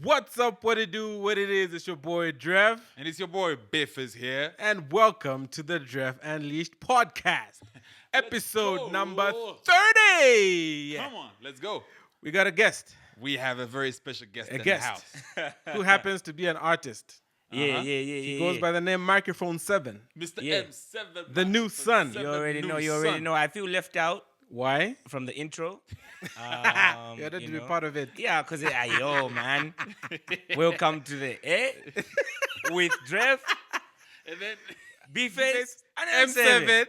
What's up, what it do, what it is? It's your boy Dref. And it's your boy Biff is here. And welcome to the Dref Unleashed podcast. Episode number 30. Come on, let's go. We got a guest. We have a very special guest in guest. the house. Who happens to be an artist. Yeah. He goes by the name Mikrophone 7. Mr. Yeah. M7. The new son. You already know. I feel left out Why? from the intro. You had to be part of it. Yeah, because yo, man. Welcome to the with Dref, And then B-Face, and M7. M7.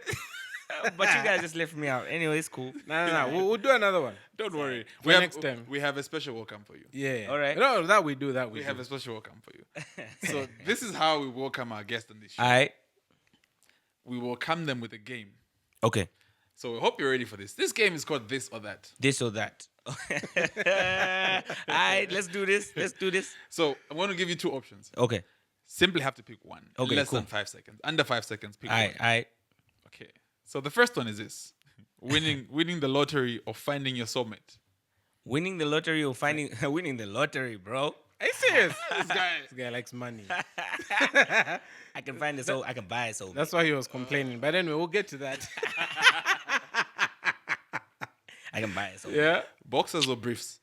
But you guys just left me out. Anyway, it's cool. No. We'll do another one. don't worry. Next time. We have a special welcome for you. Yeah. All right. No, that we do. We have a special welcome for you. So this is how we welcome our guest on this show. All right. We welcome them with a game. Okay. So we hope you're ready for this. This game is called This or That. This or that. All right. Let's do this. So I'm going to give you two options. Okay. Simply have to pick one. Okay, Less cool. than 5 seconds. Under 5 seconds, pick All one. right. Okay. So the first one is this. Winning the lottery or finding your soulmate. Winning the lottery or finding winning the lottery, bro. Are you serious? This guy. This guy likes money. I can find it, so I can buy it. So That's why he was complaining. But anyway, we'll get to that. I can buy it. So Yeah. Boxers or briefs?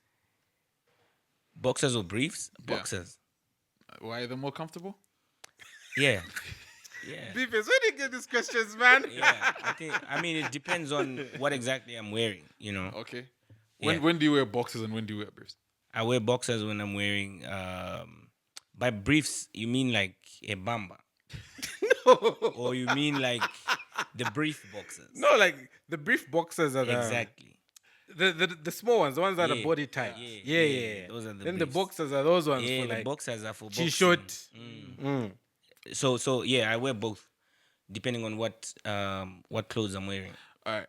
Boxers or briefs? Yeah. Boxers. Why are they more comfortable? Yeah. Yeah. Beefus, where do you get these questions, man? Yeah. I mean, it depends on what exactly I'm wearing, you know. Okay. Yeah. When do you wear boxers and when do you wear briefs? I wear boxers when I'm wearing, by briefs, you mean like a bamba? No. Or you mean like the brief boxers? No, like the brief boxers are the Exactly. the small ones, the ones that are Yeah. body tight. Yeah. Those are the Then the briefs. boxers are those ones Yeah, for the like boxers are for boxing. T-shirt. Mm. So yeah, I wear both, depending on what clothes I'm wearing. All right.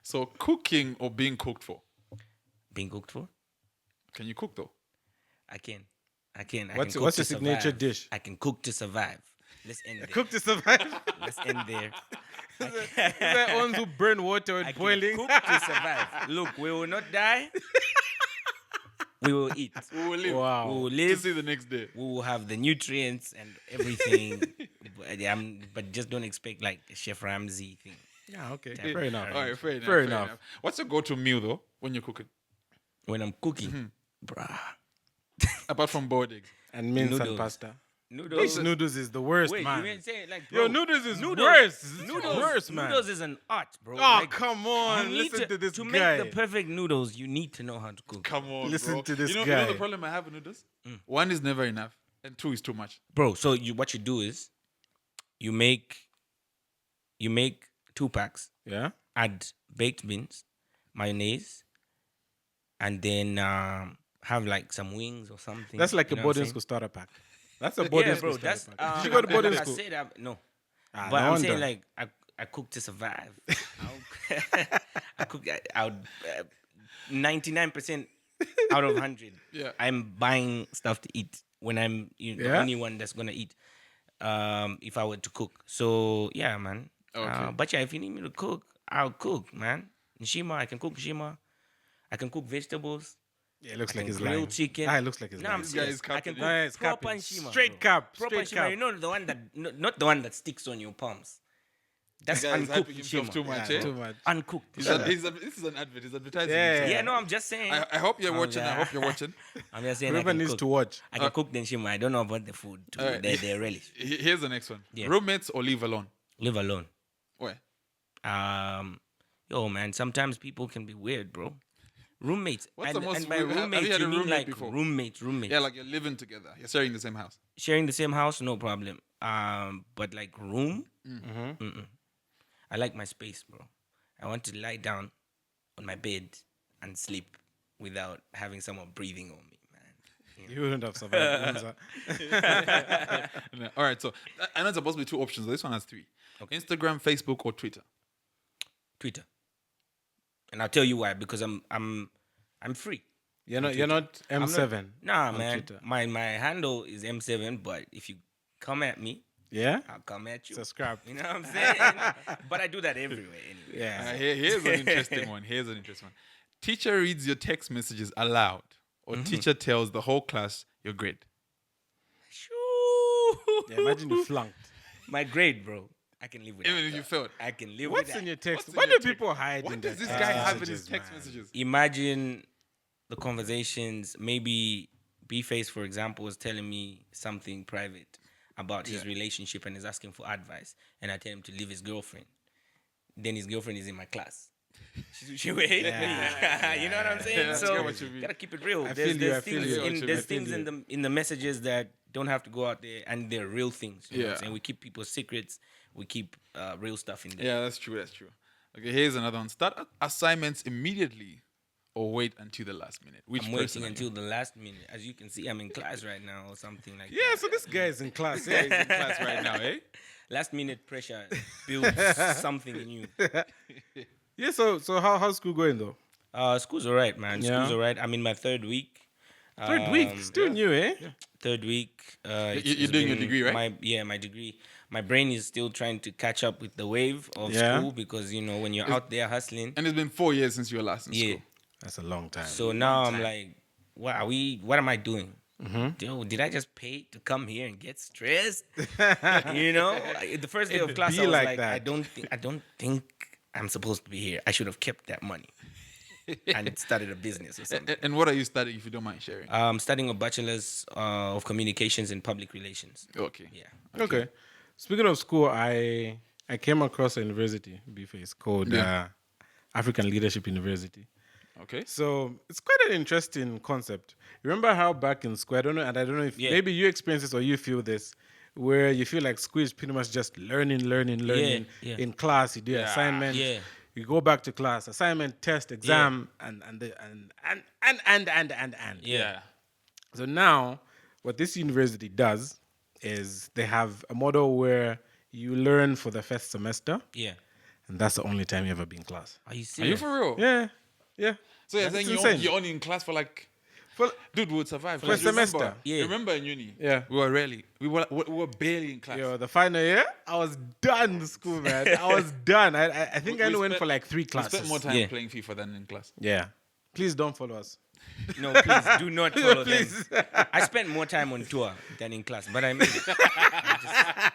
So cooking or being cooked for? Being cooked for? Can you cook though? I can. What's cook your to signature survive. dish? I can cook to survive. Let's end there. Cook to survive. Let's end there. Is that ones who burn water I with can boiling? cook to survive. Look, we will not die. We will eat. We will live. Wow. We will To live. see the next day. We will have the nutrients and everything. but just don't expect like a Chef Ramsay thing. Yeah, okay. Yeah. Fair enough. All right, Fair enough. What's your go-to meal though when you're cooking? When I'm cooking, bruh. Apart from boiled eggs. And mince and Noodles. pasta. Noodles. Noodles is the worst, Wait, man. you ain't saying like Yo, bro, noodles is noodles, worse. It's Noodles, worse, man. Noodles is an art, bro. Oh, Like, come you on. need Listen to this to guy. make the perfect noodles, you need to know how to cook. Come on, Listen bro. to this you know guy. the problem I have with noodles? One is never enough, and two is too much. Bro, so what you do is you make 2 packs, Yeah? add baked beans, mayonnaise, and then have like some wings or something. That's like you a know what I'm boarding saying? school starter pack. That's a boarding Yeah, school bro. starter That's pack. Did you go to boarding like school? I said, no. Ah, But no I'm saying wonder. like I cook to survive. I cook. I would 99% out of 100. Yeah. I'm buying stuff to eat when I'm the Yeah? only one that's gonna eat. If I were to cook, so yeah, man. Okay. But yeah, if you need me to cook, I'll cook, man. Nshima, I can cook nshima. I can cook vegetables. Yeah, it looks I like can he's grill lying. chicken. Ah, it looks like he's No, lying. I'm This guy serious. is I can capping. cook Nah, it's proper capping. nshima. Straight bro. cap. Proper Straight nshima. cap. You know the one that not the one that sticks on your palms. That's This guy is uncooked hyping himself nshima. too much, Yeah, eh? too much. Uncooked. This nshima. is an advert. He's advertising Yeah. himself. Yeah, no, I'm just saying. I hope you're Oh, watching. yeah. I hope you're watching. I'm just saying. Whoever I can needs cook. to watch. I can cook the nshima. I don't know about the food. Too. All right. They're relish. Here's the next one. Yeah. Roommates or live alone? Live alone. Where? Yo, man. Sometimes people can be weird, bro. Roommates. What's and, the most and by weird- have you roommates, had a you mean roommate like before? roommates. Yeah, like you're living together. You're sharing the same house. Sharing the same house, no problem. But like room, Mm-hmm. I like my space, bro. I want to lie down on my bed and sleep without having someone breathing on me, man. You wouldn't have survived. All right, so I know it's supposed to be 2 options. This one has 3. Okay. Instagram, Facebook, or Twitter. Twitter. And I'll tell you why. Because I'm free. You're not M7. Nah, on man. Twitter. My handle is M7, but if you come at me, Yeah? I'll come at you. Subscribe. You know what I'm saying? But I do that everywhere anyway. Yeah. Here's an interesting one. Teacher reads your text messages aloud, or teacher tells the whole class your grade. Shoo. Yeah, imagine you flunked. My grade, bro. I can live with Even that. if you failed. I can live What's with that. in your text? What's in What do your text? people hide in What their does this text guy have in his messages, text man? messages? Imagine the conversations. Maybe B-Face, for example, was telling me something private about his relationship and is asking for advice. And I tell him to leave his girlfriend. Then his girlfriend is in my class. She will hate me. You know what I'm saying? Yeah, I So get what you mean. gotta keep it real. I There's, feel you, there's I feel things you. in I there's feel things you. in the messages that don't have to go out there, and they're real things. You know what I'm Yeah. saying? We keep people's secrets. We keep real stuff in there. Yeah, that's true. That's true. Okay, here's another one. Start assignments immediately or wait until the last minute. Which I'm person waiting are you? until the last minute. As you can see, I'm in class right now or something like Yeah, that. so this guy is in class. Yeah, he's in class right now, eh? Last minute pressure builds something in you. Yeah, so how's school going though? School's alright, man. Yeah. School's alright. I'm in my third week. Third week, still new, eh? Third week. You're doing your degree, right? My degree. My brain is still trying to catch up with the wave of Yeah. school because when you're out there hustling. And it's been 4 years since you were last in Yeah. school. That's a long time. So now I'm like, what am I doing? Yo, did I just pay to come here and get stressed? Like, the first day of class, be I was like like, that. I don't think I'm supposed to be here. I should have kept that money and started a business or something. And what are you studying, if you don't mind sharing? I'm studying a bachelor's of communications and public relations. Okay. Yeah. Okay. Speaking of school, I came across a university, B-Face, called African Leadership University. Okay. So it's quite an interesting concept. Remember how back in school, I don't know if maybe you experience this or you feel this, where you feel like school is pretty much just learning Yeah. in class. You do assignments. Yeah. You go back to class, assignment, test, exam, and. Yeah. So now, what this university does is they have a model where you learn for the first semester, Yeah. and that's the only time you ever be in class. Are you Are serious? you for real? Yeah. So you're That's saying insane. you're only in class for like... For- Dude, we would survive. For a semester. Yeah. Remember in uni? Yeah. We were barely in class. Yo, the final year, I was done school, man. I was done. I think I only went for like 3 We classes. spent more time Yeah. playing FIFA than in class. Yeah. Please don't follow us. No, please do not follow Please. them. I spent more time on tour than in class, but I made it.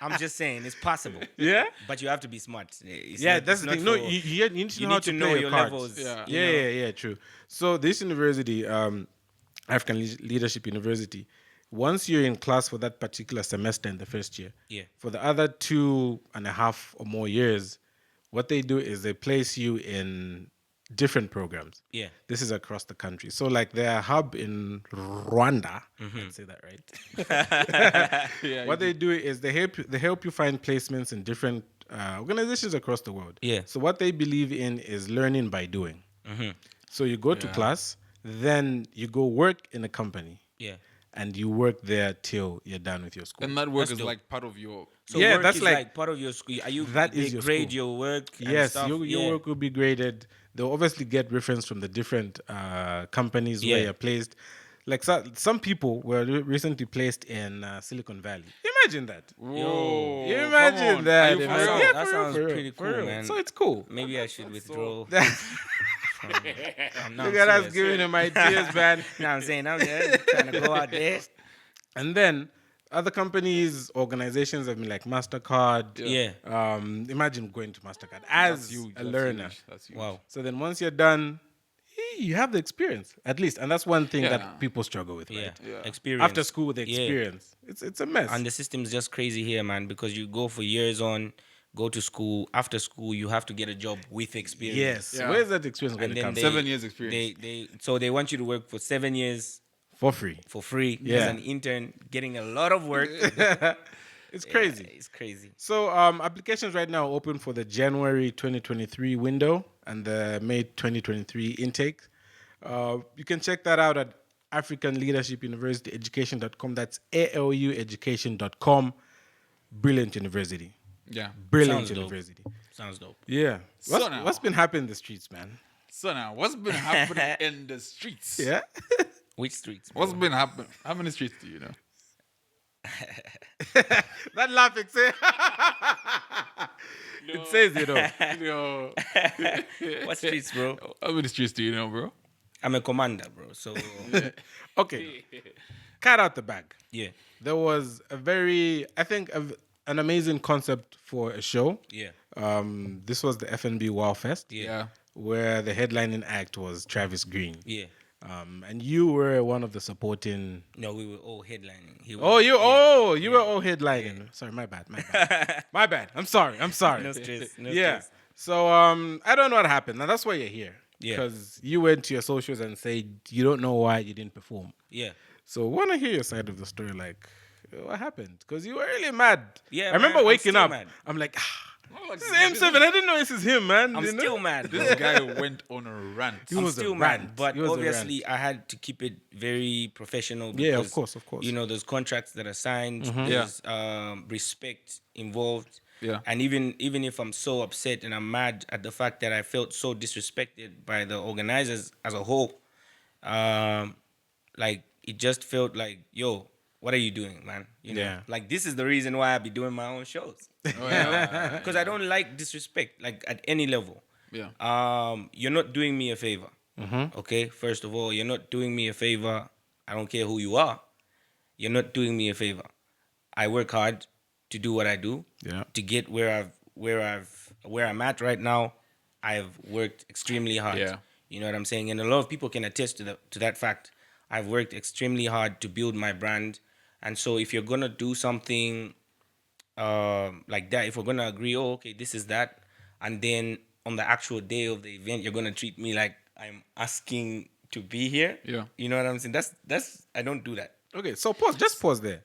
I'm just saying it's possible. Yeah? But you have to be smart. It's Yeah, not- that's it's the thing. not No, for- you need to you know how need to to know play your cards. levels. Yeah. Yeah, true. So this university, African Leadership University, once you're in class for that particular semester in the first year, Yeah. for the other 2.5 or more years, what they do is they place you in different programs. Yeah. This is across the country. So like their hub in Rwanda, I'd say that right. Yeah. What they do is they help you find placements in different organizations across the world. Yeah. So what they believe in is learning by doing. So you go to class, then you go work in a company, Yeah. and you work there till you're done with your school. And that work That's is dope. like part of your... So Yeah, work that's is like- part of your school. Are you? That they is your grade school. your work. And Yes, stuff? your Yeah. work will be graded. They'll obviously get reference from the different companies where Yeah. you're placed. Like some people were recently placed in Silicon Valley. Imagine that. Whoa. You come imagine on. that. Are you for man. real? Yeah, That for real, sounds for real, pretty for cool, real. man. So it's cool. Maybe I should withdraw. I'm not Look at us serious. giving him ideas, man. You know what I'm saying? I'm just trying to go out there. And then other companies, organizations have been like MasterCard. Yeah. Imagine going to MasterCard as That's huge. a That's learner. huge. That's huge. Wow. So then once you're done, you have the experience at least. And that's one thing Yeah. that people struggle with, Yeah. right? Yeah. Experience. After school, the Yeah. experience. It's a mess. And the system's just crazy here, man, because you go for years on, go to school. After school, you have to get a job with experience. yes. Yeah. Where's that experience going And to then come? they, 7 years experience. So they want you to work for 7 years For free. for free Yeah. as an intern, getting a lot of work. It's crazy. It's crazy. So applications right now are open for the January 2023 window and the May 2023 intake. You can check that out at African Leadership University Education.com. That's ALUeducation.com. Brilliant university. Yeah. Brilliant Sounds dope. university. Sounds dope. Yeah. So now- What's been happening in the streets, man? So now, what's been happening in the streets? Yeah. Which streets? What's been happening? How many streets do you know? That laughing say. It says, you know. Yo. What streets, bro? How many streets do you know, bro? I'm a commander, bro. So Okay. cat out the bag. Yeah. There was an amazing concept for a show. Yeah. This was the FNB WOWfest. Yeah. Where the headlining act was Travis Green. Yeah. And you were one of the supporting. No, we were all headlining. You were all headlining. Yeah. Sorry, my bad. My bad. I'm sorry. No stress. No stress. So I don't know what happened. Now that's why you're here. Yeah. Because you went to your socials and said you don't know why you didn't perform. Yeah. So I want to hear your side of the story. Like, what happened? Because you were really mad. Yeah. I remember waking up. Mad. I'm like, this is M7. I didn't know this is him, man. I'm still mad. This guy went on a rant. I'm still mad, but obviously I had to keep it very professional. Because, yeah, of course. You know, there's contracts that are signed. There's respect involved. Yeah. And even if I'm so upset and I'm mad at the fact that I felt so disrespected by the organizers as a whole, like it just felt like, yo, what are you doing, man? You know, like this is the reason why I be doing my own shows. Because I don't like disrespect, like at any level. Yeah. You're not doing me a favor. Okay. First of all, you're not doing me a favor. I don't care who you are. You're not doing me a favor. I work hard to do what I do. Yeah. To get where I'm at right now. I've worked extremely hard. Yeah. You know what I'm saying? And a lot of people can attest to that fact. I've worked extremely hard to build my brand. And so if you're gonna do something like that, if we're gonna agree, oh, okay, this is that, and then on the actual day of the event, you're gonna treat me like I'm asking to be here. Yeah. You know what I'm saying? That's I don't do that. Okay, so pause there.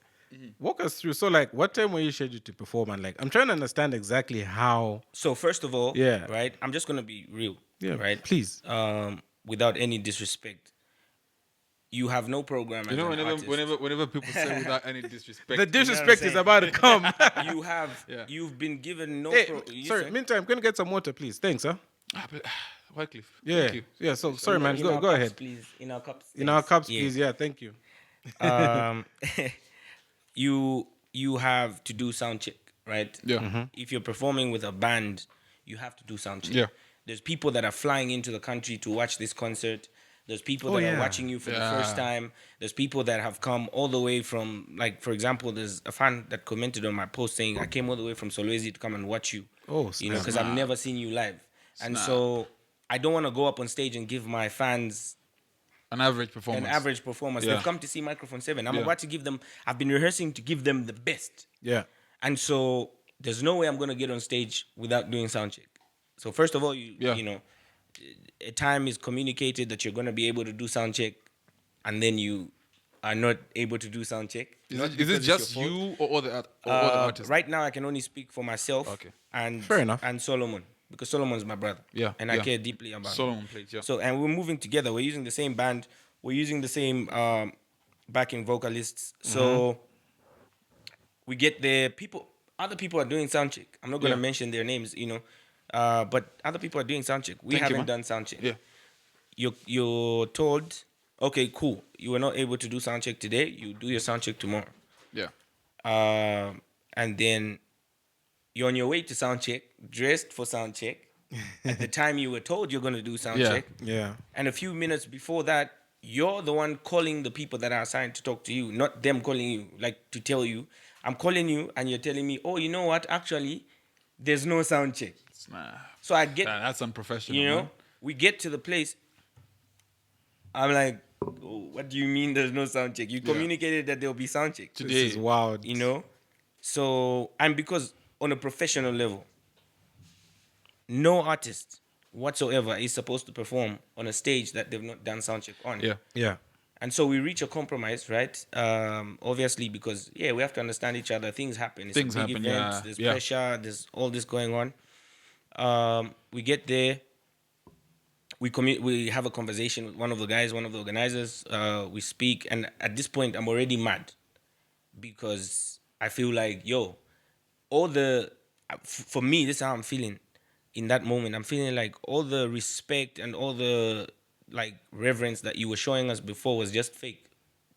Walk us through. So, like, what time were you scheduled to perform? And, like, I'm trying to understand exactly how. So, first of all, Yeah. right, I'm just going to be real. Yeah, right? please. Without any disrespect. You have no program as You know, an artist. whenever people say without any disrespect, The disrespect is about to come. You've been given no. Sorry. Meantime, can you get some water, please? Thanks, huh? Wycliffe. Yeah. Thank you. Yeah. So sorry, man. Go cups, ahead. Please, in our cups. In our cups, Yeah. please. Yeah. Thank you. You have to do sound check, right? Yeah. If you're performing with a band, you have to do sound check. Yeah. There's people that are flying into the country to watch this concert. There's people that are watching you for the first time. There's people that have come all the way from, like, for example, there's a fan that commented on my post saying, I came all the way from Solwezi to come and watch you. Oh, you know, because I've never seen you live. And so I don't want to go up on stage and give my fans an average performance. They've come to see Microphone 7. I'm about to give them, I've been rehearsing to give them the best. Yeah. And so there's no way I'm going to get on stage without doing sound check. So first of all, you know, a time is communicated that you're going to be able to do sound check, and then you are not able to do sound check. Is it just you or the artists? Right now, I can only speak for myself. Okay. And fair enough. And Solomon, because Solomon's my brother. Yeah. And I care deeply about Solomon him. plays. Yeah. So, and we're moving together. We're using the same band. We're using the same backing vocalists. So we get there. Other people are doing sound check. I'm not going to mention their names, you know. But other people are doing sound check. We haven't done sound check. Yeah. You're told, okay, cool. You were not able to do sound check today. You do your sound check tomorrow. Yeah. And then you're on your way to sound check, dressed for sound check. At the time you were told you're going to do sound check. Yeah. And a few minutes before that, you're the one calling the people that are assigned to talk to you, not them calling you, like to tell you. I'm calling you and you're telling me, oh, you know what? Actually, there's no sound check. So I get... That's unprofessional, you know, man. we get to the place. I'm like, oh, what do you mean there's no sound check? You communicated that there'll be sound check. Today. This is wild. You know? So, and because on a professional level, no artist whatsoever is supposed to perform on a stage that they've not done sound check on. Yeah. Yeah. And so we reach a compromise, right? Obviously, because, we have to understand each other. Things happen. It's a big event. There's pressure. There's all this going on. We get there. We have a conversation with one of the guys, one of the organizers. We speak. And at this point, I'm already mad. Because I feel like, for me, this is how I'm feeling in that moment. I'm feeling like all the respect and all the reverence that you were showing us before was just fake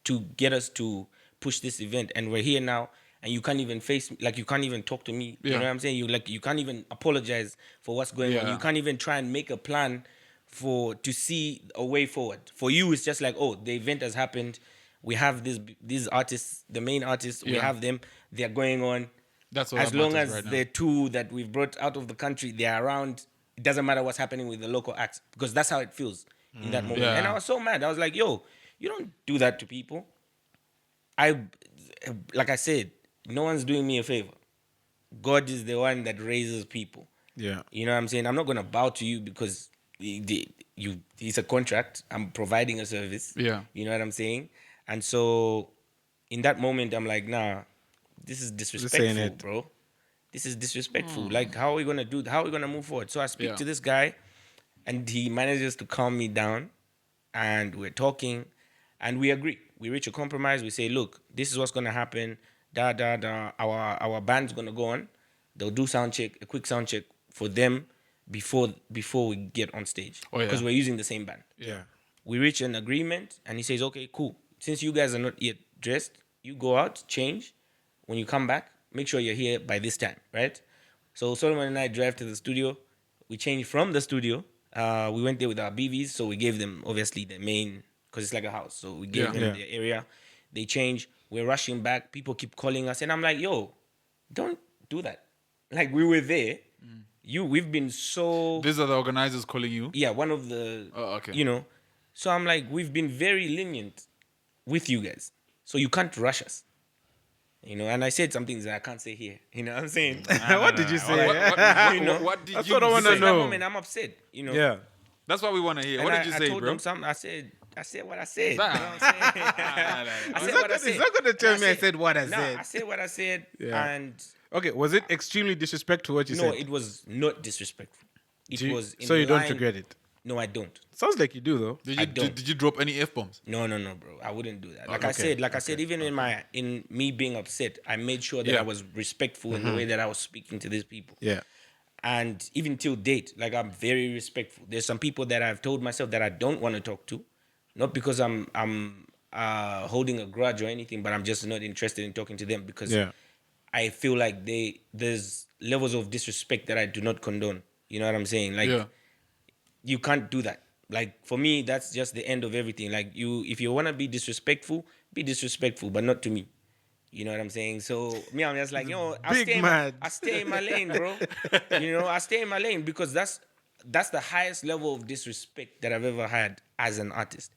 to get us to push this event, and we're here now and you can't even face me, you can't even talk to me. You know what I'm saying? You can't even apologize for what's going on. You can't even try and make a plan to see a way forward. For you, it's just like, oh, the event has happened, We have these artists, the main artists. We Yeah. have them. They're going on. That's what As long as right now. the two that we've brought out of the country, they're around. It doesn't matter what's happening with the local acts because that's how it feels in that moment. Yeah. And I was so mad. I was like, "Yo, you don't do that to people." Like I said, no one's doing me a favor. God is the one that raises people. Yeah. You know what I'm saying? I'm not gonna bow to you because it's a contract. I'm providing a service. Yeah. You know what I'm saying? And so in that moment, I'm like, nah, this is disrespectful, it. bro. This is disrespectful. Like, how are we gonna how are we gonna move forward? So I speak Yeah. to this guy, and he manages to calm me down, and we're talking, and we agree. We reach a compromise. We say, look, this is what's gonna happen. Our band's gonna go on. They'll do sound check, a quick sound check for them before we get on stage Oh, yeah. because we're using the same band. Yeah. We reach an agreement, and he says, okay, cool. Since you guys are not yet dressed, you go out, change. When you come back, make sure you're here by this time, right? So Solomon and I drive to the studio. We changed from the studio. We went there with our BVs, so we gave them obviously the main, because it's like a house. So we gave Yeah. them Yeah. the area. They change. We're rushing back. People keep calling us, and I'm like, yo, don't do that. Like we were there. We've been so These are the organizers calling you. yeah, one of the Oh, okay. you know. So I'm like, we've been very lenient with you guys. So you can't rush us. You know, and I said some things that I can't say here. You know what I'm saying? What did you say? You know, What did that's you what I wanna say? in that know. moment, I'm upset. You know. Yeah. That's what we want to hear. And What did you I say, told bro? them something. I said what I said. Nah. You know what I'm saying? I said what I said. He's not gonna tell And me I said what I nah, said. I said what I said. Yeah. And Okay, was it extremely disrespectful what you no, said? it was not disrespectful. It Do you- was in so you don't line- regret it? No, I don't. Sounds like you do though. Did I you don't. did you drop any f bombs? No, bro. I wouldn't do that. Like okay, I said, even in me being upset, I made sure that Yeah. I was respectful in the way that I was speaking to these people. Yeah. And even till date, like I'm very respectful. There's some people that I've told myself that I don't want to talk to, not because I'm holding a grudge or anything, but I'm just not interested in talking to them because Yeah. I feel like there's levels of disrespect that I do not condone. You know what I'm saying? Like Yeah. you can't do that. Like for me, that's just the end of everything. Like if you wanna be disrespectful, but not to me. You know what I'm saying? So me, I'm just like, I Big stay in my lane, bro. I stay in my lane because that's the highest level of disrespect that I've ever had as an artist.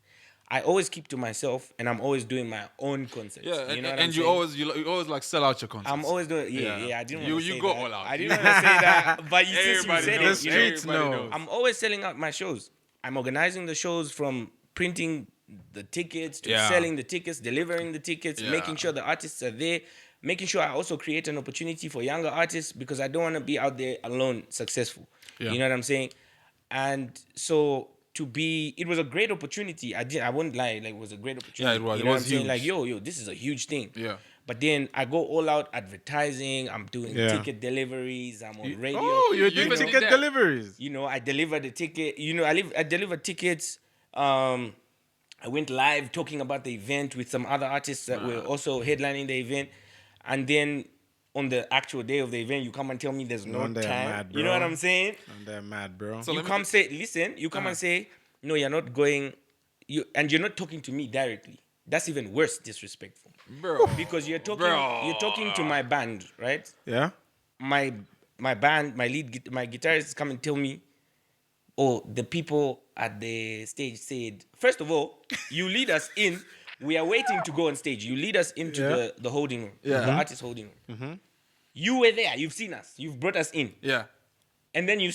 I always keep to myself, and I'm always doing my own concerts. Yeah, you know what and I'm you saying? always like sell out your concerts. I'm always doing, yeah. I didn't You- want to you say go that. all out. I didn't want to say that, but since you Everybody said knows. it, The streets Everybody know. knows. I'm always selling out my shows. I'm organizing the shows from printing the tickets to Yeah. selling the tickets, delivering the tickets, Yeah. making sure the artists are there, making sure I also create an opportunity for younger artists because I don't want to be out there alone successful. Yeah. You know what I'm saying? And so it was a great opportunity. I won't lie, like it was a great opportunity. Yeah, it was. You It know was what I'm saying? huge. Like, yo, this is a huge thing. Yeah. But then I go all out advertising. I'm doing Yeah. ticket deliveries. I'm on radio. Oh, you're You doing even did ticket that. deliveries. I deliver the ticket. I deliver tickets. I went live talking about the event with some other artists that were also headlining the event. And then on the actual day of the event, you come and tell me there's no wonder I'm time. mad, You know what bro. I'm saying? And they're mad, bro. So You let me come just- say, listen, you come and say, no, you're not going, and you're not talking to me directly. That's even worse disrespectful. Bro. Because you're Bro. talking to my band, right? Yeah. My band, my guitarist come and tell me, oh, the people at the stage said, first of all, you lead us in. We are waiting to go on stage. You lead us into Yeah. the holding room, Yeah. the artist holding room. You were there. You've seen us. You've brought us in. Yeah. And then you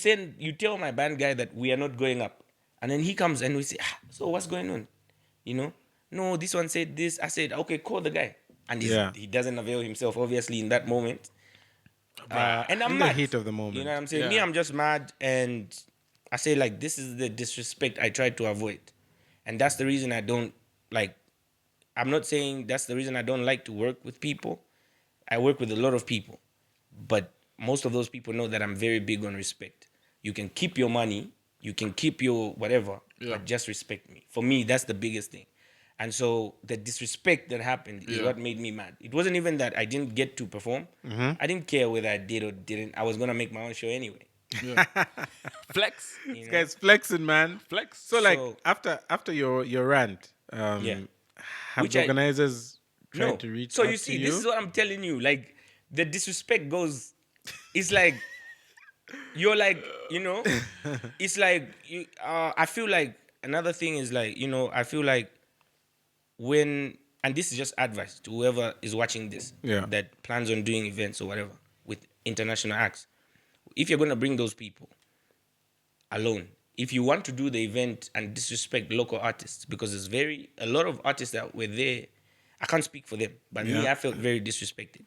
tell my band guy that we are not going up. And then he comes and we say, so what's going on? No, this one said this. I said, okay, call the guy. And Yeah. he doesn't avail himself, obviously, in that moment. And I'm In the mad. heat of the moment. You know what I'm saying? Yeah. Me, I'm just mad. And I say, like, this is the disrespect I try to avoid. And that's the reason I don't, like, I'm not saying that's the reason I don't like to work with people. I work with a lot of people. But most of those people know that I'm very big on respect. You can keep your money, you can keep your whatever, Yeah. but just respect me. For me, that's the biggest thing. And so the disrespect that happened is Yeah. what made me mad. It wasn't even that I didn't get to perform. I didn't care whether I did or didn't. I was going to make my own show anyway. Flex. You This know? guy's flexing, man. Flex. So like So- after your rant, Yeah. Have Which the I- organizers tried No. to reach So out you see, to this is what I'm telling you. Like the disrespect goes. It's like you're like, it's like you. I feel like another thing is like, I feel like when, and this is just advice to whoever is watching this, Yeah. that plans on doing events or whatever with international acts. If you're gonna bring those people alone, if you want to do the event and disrespect local artists, because there's a lot of artists that were there, I can't speak for them, but me, Yeah. I felt very disrespected.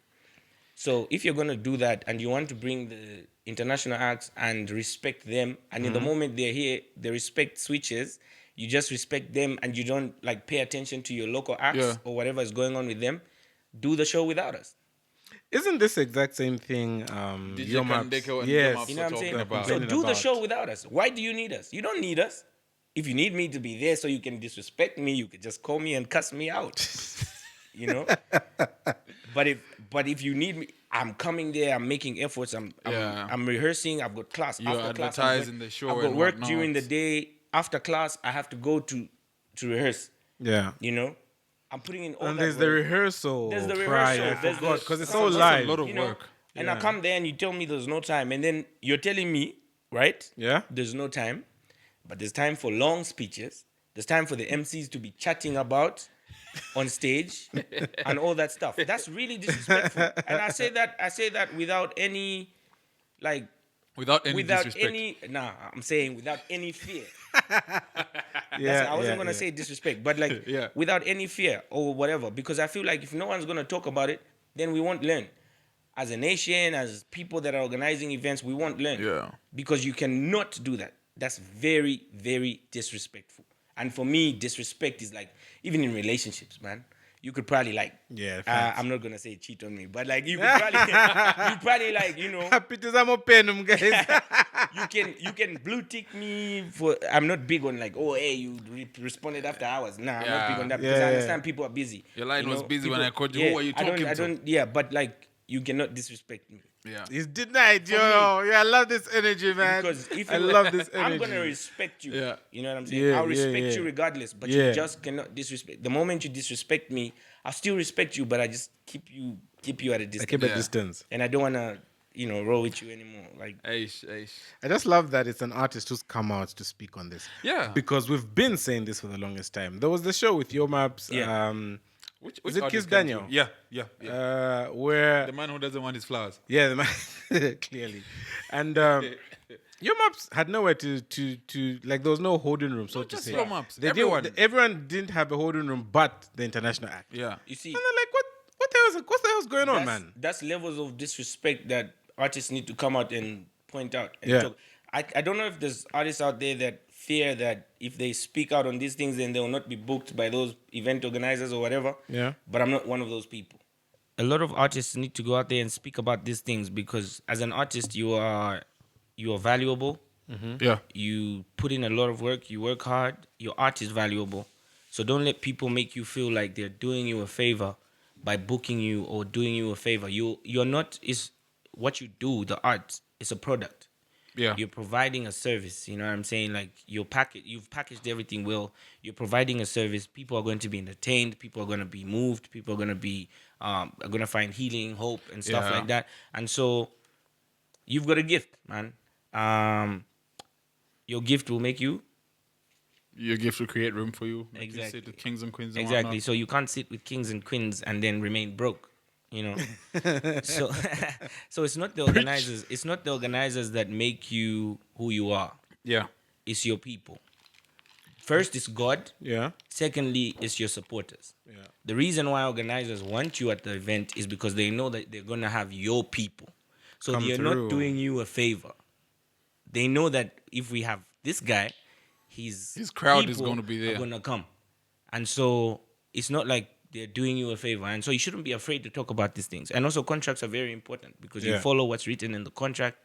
So if you're gonna do that and you want to bring the international acts and respect them, and in the moment they're here, the respect switches. You just respect them and you don't like pay attention to your local acts Yeah. or whatever is going on with them. Do the show without us. Isn't this the exact same thing? DJ Yomaps- Kandeko and yes. Yomaps You know what I'm talking saying? about. So Complaining do the about. show without us. Why do you need us? You don't need us. If you need me to be there so you can disrespect me, you could just call me and cuss me out. you know? But if you need me, I'm coming there, I'm making efforts, I'm rehearsing, I've got class. You're after class, advertising the show I've got and work whatnot. during the day. After class, I have to go to rehearse. Yeah. You know? I'm putting in all And that there's the work. rehearsal. There's the prior. rehearsal. I There's forgot the- because it's that's so a lot- live. lot of you know? work. And I Yeah. come there and you tell me there's no time, and then you're telling me, right? Yeah. There's no time, but there's time for long speeches. There's time for the MCs to be chatting about on stage and all that stuff. That's really disrespectful. And I say that without any like Without any without disrespect. any I'm saying without any fear. Yeah. I wasn't yeah, gonna yeah. say disrespect, but like Yeah. without any fear or whatever, because I feel like if no one's gonna talk about it, then we won't learn. As a nation, as people that are organizing events, we won't learn. Yeah. Because you cannot do that. That's very, very disrespectful. And for me, disrespect is like even in relationships, man. You could probably like, Yeah, facts. I'm not gonna say cheat on me, but like you could probably, you probably like, Pitizamo penum, guys. you can blue tick me for. I'm not big on like, oh hey, you responded after hours. Nah, I'm not big on that because Yeah, I yeah. understand people are busy. Your line was busy when People- I called you. Who are you talking I to? don't. Yeah, but like you cannot disrespect me. Yeah. He's denied, yo. Yeah, I love this energy, man. Because if I you- love this energy. I'm gonna respect you. Yeah. You know what I'm saying? Yeah, I'll respect yeah. you regardless, but Yeah. you just cannot disrespect. The moment you disrespect me, I'll still respect you, but I just keep you at a I distance. keep a Yeah. distance. And I don't wanna, roll with you anymore. Like Aish. I just love that it's an artist who's come out to speak on this. Yeah. Because we've been saying this for the longest time. There was the show with Yomaps, Yeah. Which Is it artist Kiss can Daniel? you- Yeah. where The man who doesn't want his flowers. yeah, the man, clearly, and Yomaps had nowhere to like. There was no holding room, so Not to just say. Yomaps, They everyone. everyone didn't have a holding room, but the international act. Yeah. you see, And they're like, what the hell's going on, man? That's levels of disrespect that artists need to come out and point out. And Yeah. talk. I don't know if there's artists out there that fear that if they speak out on these things, then they will not be booked by those event organizers or whatever. Yeah. But I'm not one of those people. A lot of artists need to go out there and speak about these things because as an artist, you are valuable. Yeah. You put in a lot of work. You work hard. Your art is valuable. So don't let people make you feel like they're doing you a favor by booking you or doing you a favor. You're not. Is what you do. The art is a product. Yeah. You're providing a service. You know what I'm saying? Like you've packaged everything well. You're providing a service. People are going to be entertained. People are going to be moved. People are going to be are going to find healing, hope, and stuff Yeah. like that. And so you've got a gift, man. Your gift will make you Your gift will create room for you. Like Exactly. You say to kings and queens and exactly. whatnot. So you can't sit with kings and queens and then remain broke. You know. so so it's not the organizers. It's not the organizers that make you who you are. Yeah. It's your people. First is God. Yeah. Secondly, it's your supporters. Yeah. The reason why organizers want you at the event is because they know that they're gonna have your people. So Come they're through. not doing you a favor. They know that if we have this guy, His crowd is people gonna be there. Are gonna come, and so it's not like they're doing you a favor. And so you shouldn't be afraid to talk about these things. And also contracts are very important because you Yeah. follow what's written in the contract.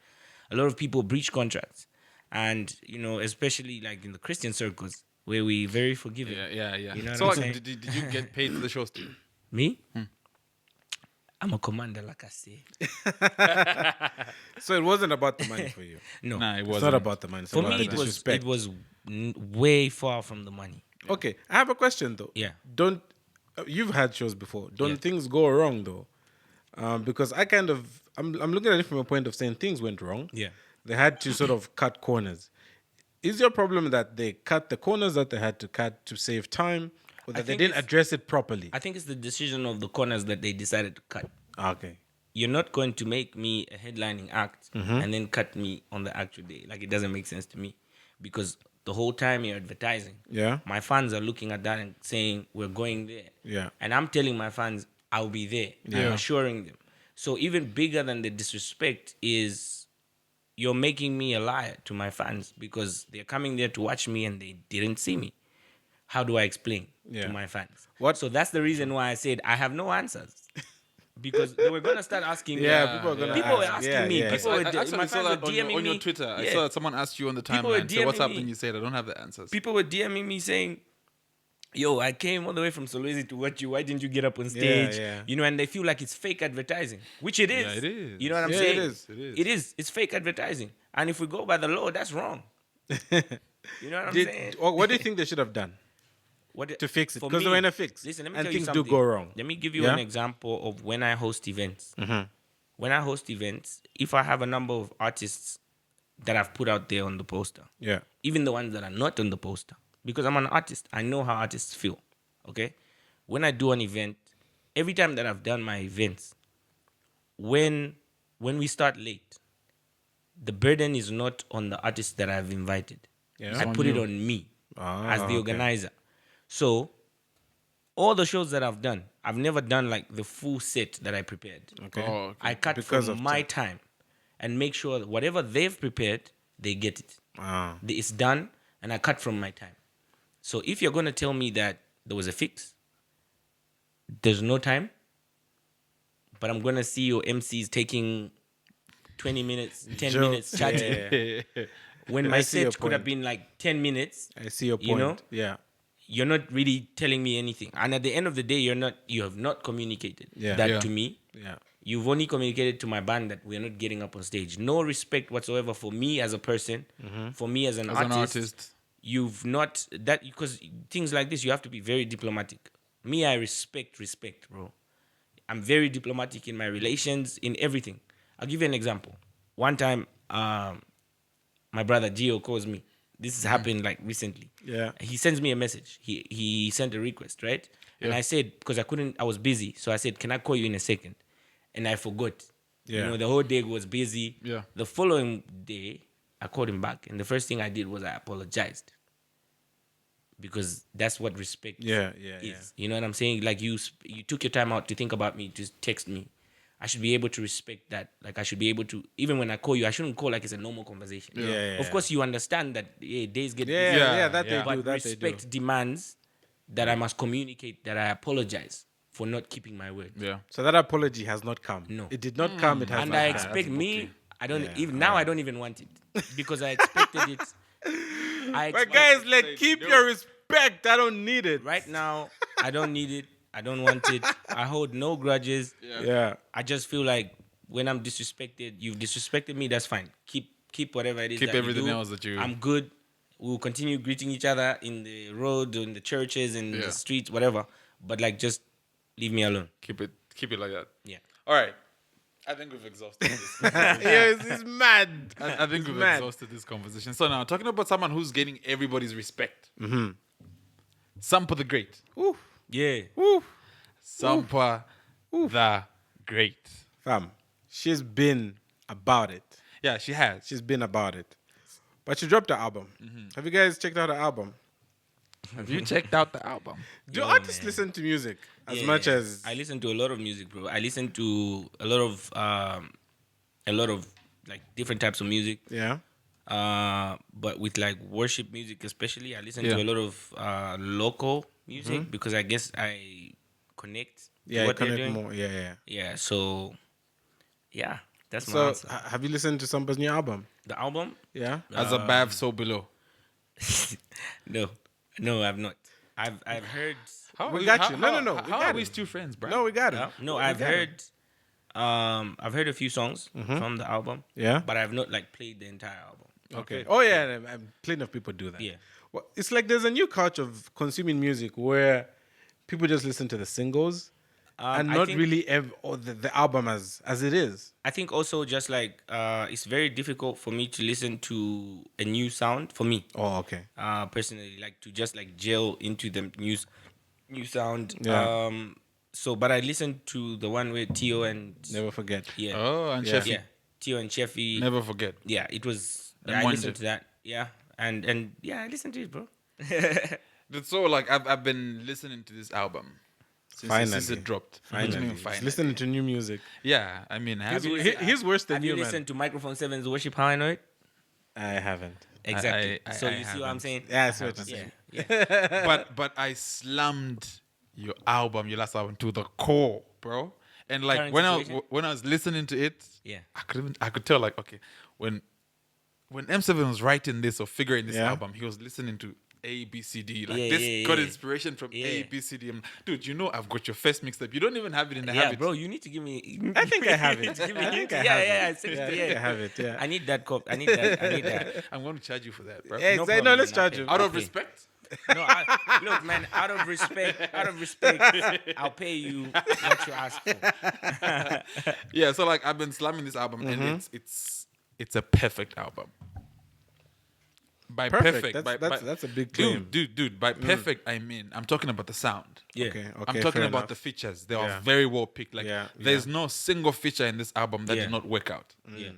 A lot of people breach contracts, and especially like in the Christian circles where we very forgiving. Yeah. You know what So I'm like, saying? did you get paid for the show still? Me? I'm a commander, like I say. So it wasn't about the money for you. No, Nah, it It's wasn't. not about the money. It's for about me the it was disrespect. way far from the money. Okay, I have a question though. Yeah. Don't You've had shows before. Don't Yeah. things go wrong though? Because I'm looking at it from a point of saying things went wrong. Yeah. They had to sort of cut corners. Is your problem that they cut the corners that they had to cut to save time, or that they think didn't it's- address it properly? I think it's the decision of the corners that they decided to cut. Okay. You're not going to make me a headlining act and then cut me on the actual day. Like, it doesn't make sense to me, because the whole time you're advertising, Yeah. my fans are looking at that and saying, we're going there. Yeah. And I'm telling my fans, I'll be there. I'm assuring them. So even bigger than the disrespect is you're making me a liar to my fans, because they're coming there to watch me and they didn't see me. How do I explain Yeah. to my fans? What- So that's the reason why I said I have no answers. Because they were gonna start asking me. Yeah, people are gonna People were ask. asking Yeah, me. yeah. People I were, actually my saw fans that were on your, DMing on your me. Twitter. I Yeah. saw that someone asked you on the People were timeline. So what's DMing happening? me. You said, I don't have the answers. People were DMing me saying, "Yo, I came all the way from Solwezi to watch you. Why didn't you get up on stage?" yeah. You know, and they feel like it's fake advertising, which it is. Yeah, it is. You know what I'm Yeah, saying? it is. It is. It is. It's fake advertising, and if we go by the law, that's wrong. You know what I'm saying? What do you think they should have done? What to fix it? for 'Cause they me- were in a fix, Listen, let me and tell you things do something. go wrong. Let me give you Yeah? an example of when I host events. Mm-hmm. When I host events, if I have a number of artists that I've put out there on the poster, Yeah. even the ones that are not on the poster, because I'm an artist, I know how artists feel. Okay, when I do an event, every time that I've done my events, when we start late, the burden is not on the artists that I've invited. Yeah. I on put it you. on me Ah, as the okay. organizer. So all the shows that I've done, I've never done like the full set that I prepared. Okay. Oh, okay. I cut Because from of my time and make sure that whatever they've prepared, they get it. Ah. It's done, and I cut from my time. So if you're going to tell me that there was a fix, there's no time, but I'm going to see your MCs taking 20 minutes, 10 Joke. minutes chatting, Yeah. when I my see your set could have point. been like 10 minutes. I see your point. You know? Yeah. You're not really telling me anything. And at the end of the day, you have not communicated Yeah. that Yeah. to me. Yeah. You've only communicated to my band that we're not getting up on stage. No respect whatsoever for me as a person, for me as an As artist. an artist. You've not that, because things like this you have to be very diplomatic. Me, I respect, bro. I'm very diplomatic in my relations, in everything. I'll give you an example. One time, my brother Gio calls me. This has happened like recently. Yeah. He sends me a message. He sent a request, right? And Yeah. I said, because I was busy, so I said, can I call you in a second? And I forgot. Yeah. You know, the whole day was busy. Yeah. The following day, I called him back, and the first thing I did was I apologized. Because that's what respect Yeah, is. yeah. You know what I'm saying? Like you took your time out to think about me, to text me. I should be able to respect that. Like I should be able to, even when I call you, I shouldn't call like it's a normal conversation. Yeah, yeah, Of course, you understand that days get Yeah, busy, yeah, Yeah, that yeah. they do. but That they do. respect demands that I must communicate that I apologize for not keeping my word. Yeah. So that apology has not come. No. It did not come. It has And not I come. expect me, I don't Yeah, even now. I don't even want it because I expected it. But guys, like, keep your respect. I don't need it. Right now, I don't need it. I don't want it. I hold no grudges. Yeah. I just feel like when I'm disrespected, you've disrespected me. That's fine. Keep whatever it is. Keep that you everything do. else that you- I'm good. We'll continue greeting each other in the road, in the churches, in Yeah. the streets, whatever. But like, just leave me alone. Keep it like that. Yeah. All right. I think we've exhausted this. Yes, it's mad. I think we've mad. exhausted this conversation. So now, talking about someone who's getting everybody's respect. Sampa the Great. Yeah. Woo. Sampa the Great. Fam, she's been about it. Yeah, she has. She's been about it. But she dropped the album. Have you guys checked out her album? Have you checked out the album? Do artists listen to music as much as I listen to a lot of music, bro. I listen to a lot of like different types of music. yeah? But with like worship music, especially, I listen Yeah. to a lot of local music because I guess I connect. to Yeah, you what they're connect doing. more. Yeah, yeah. Yeah. So, yeah, that's my So, answer. have you listened to Samba's new album? The album? Yeah. As above, so below. No, I've not. I've heard. We got you. No. We How got are it. we still friends, bro? No, we got it. No, We I've got it. heard. I've heard a few songs from the album. Yeah? But I've not like played the entire album. Okay. Oh yeah, plenty of people do that. Yeah. Well, it's like there's a new culture of consuming music where people just listen to the singles and I not think- really the album as it is. I think also just like it's very difficult for me to listen to a new sound for me. Oh, okay. Personally, like to just like gel into the new sound. Yeah. So, but I listened to the one with Tio and Never forget. yeah, Oh, and Yeah. Sheffy. yeah, Tio and Sheffy. Never forget. Yeah, it was. And Yeah, I Wonder. listened to that. Yeah, and yeah, I listened to it, bro. That's so like I've been listening to this album since Finally. it dropped. Finally. Just listening to new music. Yeah, I mean, He's worse than Have you, you man. listened to Microphone 7's Worship How I Know It? I haven't. Exactly. I So you see what I'm haven't. saying? Yeah, I see what you're Yeah, saying. yeah. but I slammed your last album to the core, bro. And like Current when situation? when I was listening to it, Yeah. I could tell like okay, when M7 was writing this or figuring this Yeah. album, he was listening to A B C D. Like Yeah, this yeah, got yeah. inspiration from Yeah. A B C D. Dude, you know I've got your first mixtape. You don't even have it in the Yeah, habit. bro, you need to give me. I think I have it. Give me I think yeah, I yeah, have yeah, it. send it Yeah, I to- think yeah. I have it. Yeah. I need that cop. I need that. I need that. I'm going to charge you for that, bro. Yeah, No exactly. No, problem, let's man. charge Okay. him. Out of Okay. respect. No, look, man. Out of respect, I'll pay you what you ask for. Yeah, so like I've been slamming this album Mm-hmm. and it's a perfect album. By Perfect. perfect, That's a big claim. dude. By perfect, I mean I'm talking about the sound. Yeah. Okay. I'm Okay. talking fair about enough. the features. They Yeah. are very well picked. Like Yeah, there's no single feature in this album that Yeah. did not work out. Yeah.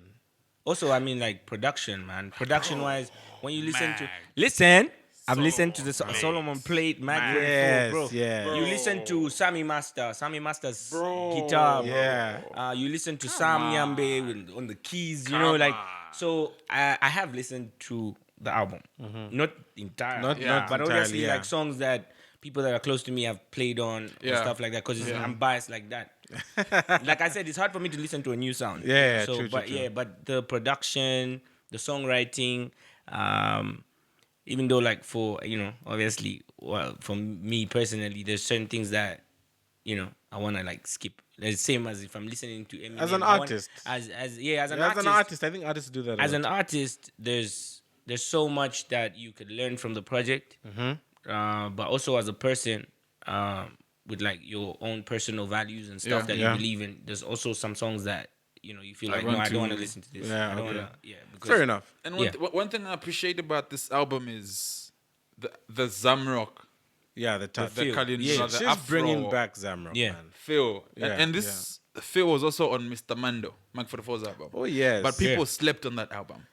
Also, I mean, like production, man. Production wise, when you listen to Mag. listen, I've listened to the Solomon Plate, Mag 44, Yes, bro. yeah. You listen to Sammy Master's guitar, bro. Yeah. You listen to Sam Yambe on the keys, you know, like. So I have listened to the album, not entirely, Not- not but entirely, obviously yeah. like songs that people that are close to me have played on and Yeah. stuff like that because I'm biased like that. Like I said, it's hard for me to listen to a new sound. Yeah, So, true, but true. yeah, but the production, the songwriting, even though like for obviously, well, for me personally, there's certain things that I want to like skip. The same as if I'm listening to Eminem. As an I want- artist. as an As artist, an artist, I think artists do that. as a an lot. artist, there's so much that you could learn from the project, but also as a person, with like your own personal values and stuff Yeah. that Yeah. you believe in. There's also some songs that you feel I like want no, I to- don't want to listen to this. Yeah, I don't okay. want to. Yeah, because Fair enough. And Yeah. one thing I appreciate about this album is the Zamrock, Yeah, the touch. the feel. Kalin, Yeah. the She's Afro bringing back Zamrock, Yeah. man. feel. Yeah, And this feel was also on Mr. Mando, Mark 44's album. Oh yes. But people Yeah. slept on that album.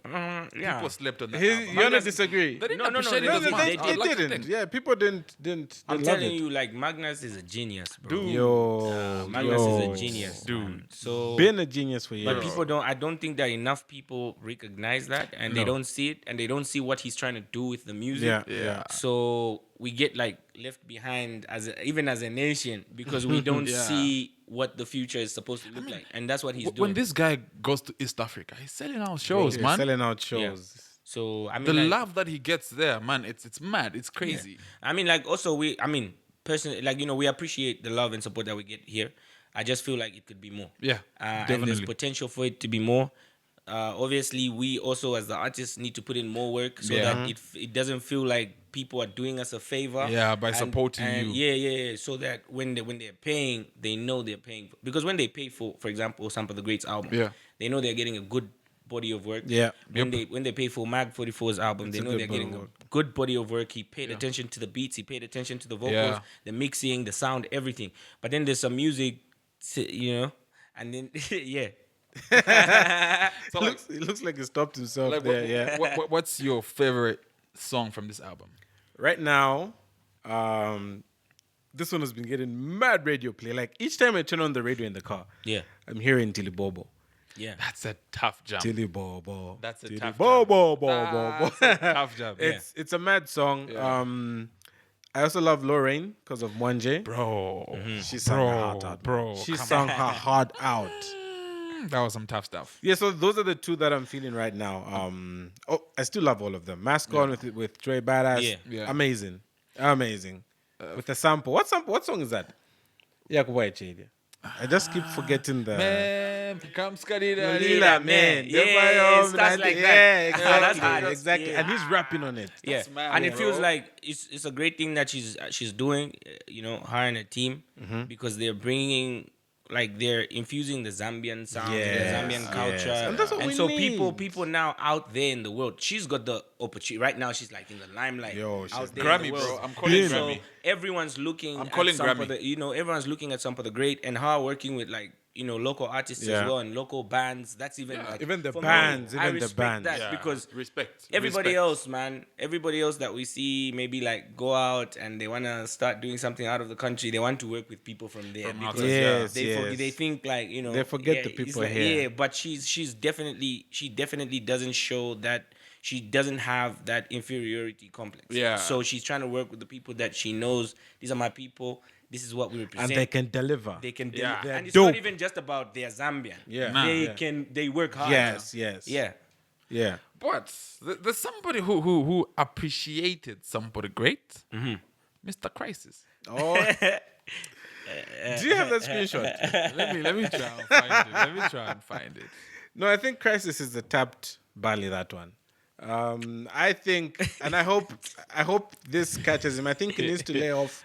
yeah. People slept on that He, album. you wanna disagree? They didn't No, no, no, appreciate they it No, as didn't. much. They they, I'd they like to didn't. think. Yeah, people didn't. I'm love telling it. you, like Magnus is a genius, bro. Dude. Yo, Magnus yo. is a genius, dude. So Been a genius for years. But people don't. I don't think that enough people recognize that, and they No. don't see it, and they don't see what he's trying to do with the music. Yeah, yeah. So we get like left behind even as a nation because we don't Yeah. see what the future is supposed to look like, and that's what he's When doing. this guy goes to East Africa, he's selling out shows, Yeah, man. selling out shows. So I mean, The like, love that he gets there, man, it's mad. It's crazy. I mean, like also personally, like we appreciate the love and support that we get here. I just feel like it could be more. Yeah, And there's definitely. potential for it to be more. Obviously, we also as the artists need to put in more work so Yeah. that it doesn't feel like people are doing us a favor. Yeah, by supporting you. Yeah. So that when they're paying, they know they're paying because when they pay for example, Sampa the Great's album, Yeah. they know they're getting a good body of work. Yeah. When they pay for Mag 44's album, they a know good they're body getting of a work. good body of work. He paid attention to the beats. He paid attention to the vocals, Yeah. the mixing, the sound, everything. But then there's some music, and then yeah. So like, It looks like he stopped himself like there. Yeah. what's your favorite song from this album? Right now, this one has been getting mad radio play. Like each time I turn on the radio in the car, Yeah. I'm hearing Tilly Bobo. Yeah. That's a tough jump. Tilly Bobo. That's a Tilly tough Bobo, jump. Bobo, That's a tough jump. It's a mad song. Yeah. I also love Lorraine because of Mwanje. Bro, She sang her heart out. bro, She come sang her heart out. on. That was some tough stuff. Yeah, so those are the two that I'm feeling right now. I still love all of them. Mask On with Trey Badass. Yeah. Yeah. Amazing. With the sample. What song is that? Yeah, I just keep forgetting the Man, come Skadida. Lila man. Yeah, it starts like that. Yeah, That's exactly, hard. exactly. Yeah. And he's rapping on it. Yeah, That's mad, and it feels bro. like it's a great thing that she's doing, her and her team, because they're bringing, like, they're infusing the Zambian sound, the Yes, Zambian culture, yes. And that's what we so need. people now out there in the world, she's got the opportunity right now. She's like in the limelight, Yo, she's out there Grammy, in the world. bro. I'm calling so Grammy. everyone's looking. I'm calling at Sampa Grammy. everyone's looking at Sampa the Great and her working with, like, local artists Yeah. as well and local bands. That's even Yeah, like, even the for me, bands, I even the respect bands. that Yeah, because respect. everybody Respect. else, man, everybody else that we see maybe like go out and they want to start doing something out of the country, they want to work with people from there From because outside, Yes, they yes. they think, like, They forget the it's people like, here. yeah, but she definitely doesn't show that. She doesn't have that inferiority complex. Yeah. So she's trying to work with the people that she knows, these are my people, this is what we represent. And they can deliver. They can Yeah. deliver. They're And it's dope. not even just about they're Zambian. Yeah. Nah. They Yeah. they work hard. Yes, now. yes. Yeah. Yeah. But there's somebody who appreciated somebody great, Mr. Crisis. Oh. Do you have that screenshot? Let me try and find it. Let me try and find it. No, I think Crisis is the tapped Bali, that one. I think, and I hope this catches him. I think he needs to lay off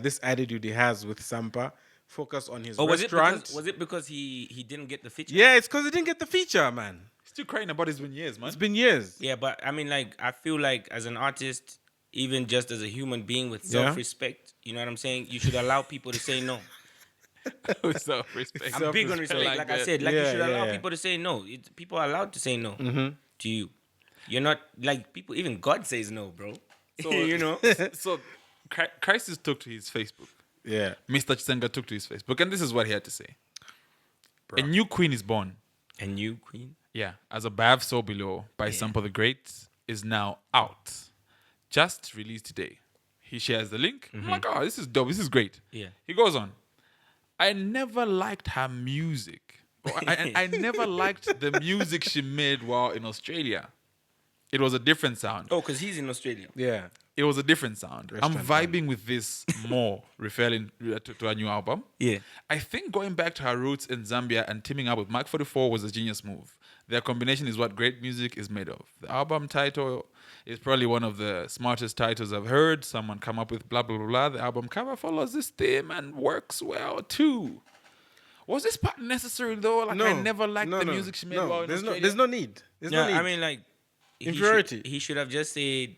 this attitude he has with Sampa. Focus on his Or restaurant. was it because he didn't get the feature? Yeah, it's because he didn't get the feature, man. Still crying about it's been years, man. It's been years. Yeah, but I mean, like, I feel like as an artist, even just as a human being with Yeah. self-respect, you know what I'm saying? You should allow people to say no. Self-respect. I'm big on respect, like I said. Like, you Yeah, should allow yeah. people to say no. People are allowed to say no to you. You're not, like, people, even God says no, bro. So, you know? So Crisis took to his Facebook. Yeah. Mr. Chisenga took to his Facebook, and this is what he had to say. A new queen is born. And you, Queen? Yeah, as Above So Below by Sampa the Great is now out. Just released today. He shares the link. I'm like, oh, this is dope. This is great. Yeah. He goes on. I never liked her music. I never liked the music she made while in Australia. It was a different sound. Oh, because he's in Australia. Yeah. It was a different sound. I'm Restaurant vibing with this more, referring to a new album. Yeah. I think going back to her roots in Zambia and teaming up with Mark 44 was a genius move. Their combination is what great music is made of. The album title is probably one of the smartest titles I've heard. Someone come up with blah, blah, blah, blah. The album cover follows this theme and works well too. Was this part necessary though? Like, I never liked the music she made while in Australia. There's no need. There's Yeah, no need. I mean, like, Inferiority. He should have just said,